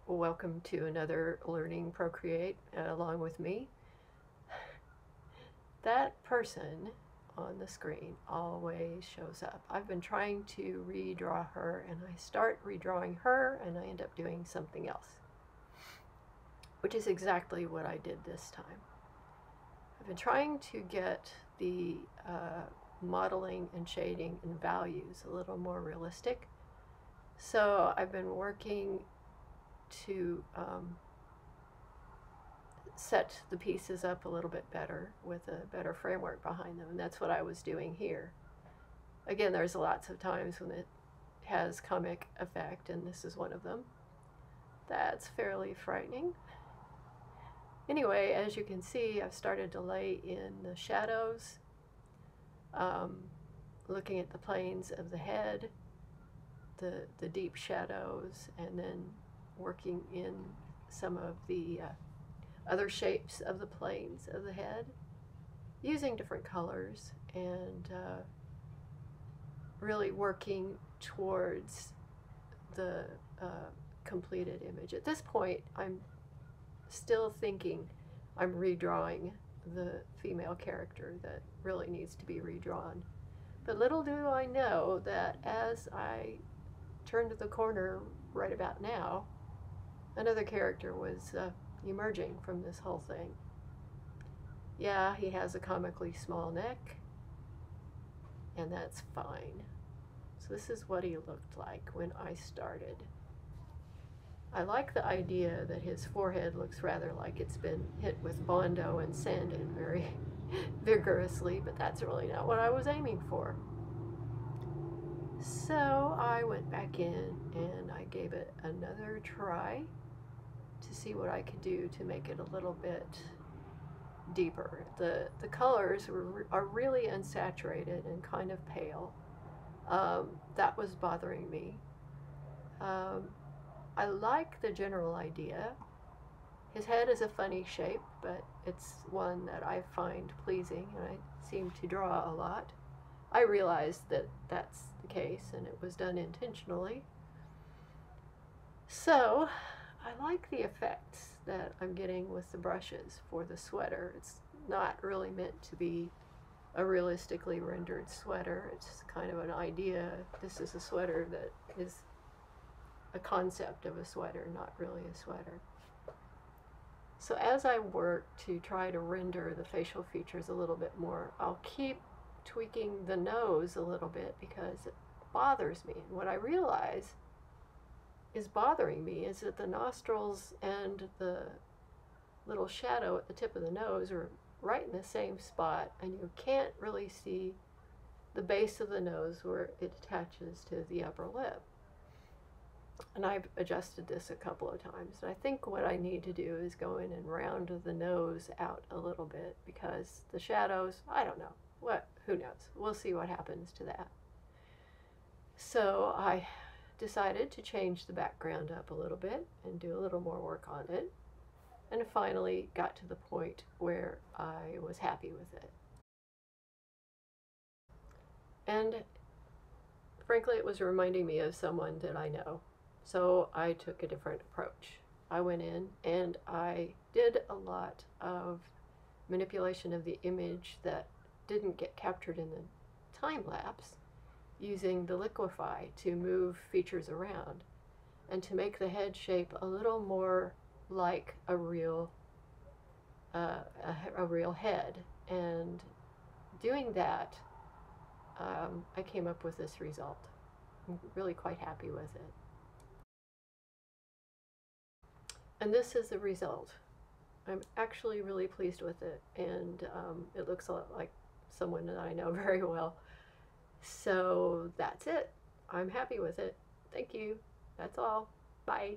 welcome to another Learning Procreate along with me. That person on the screen always shows up. I've been trying to redraw her, and I start redrawing her and I end up doing something else, which is exactly what I did this time. I've been trying to get the modeling and shading and values a little more realistic. So I've been working to set the pieces up a little bit better with a better framework behind them, and that's what I was doing here. Again, there's lots of times when it has comic effect, and this is one of them. That's fairly frightening. Anyway, as you can see, I've started to lay in the shadows, looking at the planes of the head, the deep shadows, and then working in some of the other shapes of the planes of the head, using different colors, and really working towards the completed image. At this point, I'm still thinking I'm redrawing the female character that really needs to be redrawn. But little do I know that as I turned the corner right about now, another character was emerging from this whole thing. Yeah, he has a comically small neck, and that's fine. So this is what he looked like when I started. I like the idea that his forehead looks rather like it's been hit with Bondo and sanded very vigorously, but that's really not what I was aiming for. So I went back in and I gave it another try to see what I could do to make it a little bit deeper. The colors are really unsaturated and kind of pale. That was bothering me. I like the general idea. His head is a funny shape, but it's one that I find pleasing, and I seem to draw a lot. I realized that that's the case, and it was done intentionally. So I like the effects that I'm getting with the brushes for the sweater. It's not really meant to be a realistically rendered sweater. It's kind of an idea. This is a sweater that is a concept of a sweater, not really a sweater. So as I work to try to render the facial features a little bit more, I'll keep tweaking the nose a little bit because it bothers me. And what I realize is bothering me is that the nostrils and the little shadow at the tip of the nose are right in the same spot, and you can't really see the base of the nose where it attaches to the upper lip. And I've adjusted this a couple of times. And I think what I need to do is go in and round the nose out a little bit, because the shadows, I don't know. Who knows? We'll see what happens to that. So I decided to change the background up a little bit and do a little more work on it. And finally got to the point where I was happy with it. And frankly, it was reminding me of someone that I know. So I took a different approach. I went in and I did a lot of manipulation of the image that didn't get captured in the time lapse, using the liquify to move features around and to make the head shape a little more like a real head. And doing that, I came up with this result. I'm really quite happy with it. And this is the result. I'm actually really pleased with it, and it looks a lot like someone that I know very well. So that's it. I'm happy with it. Thank you. That's all. Bye.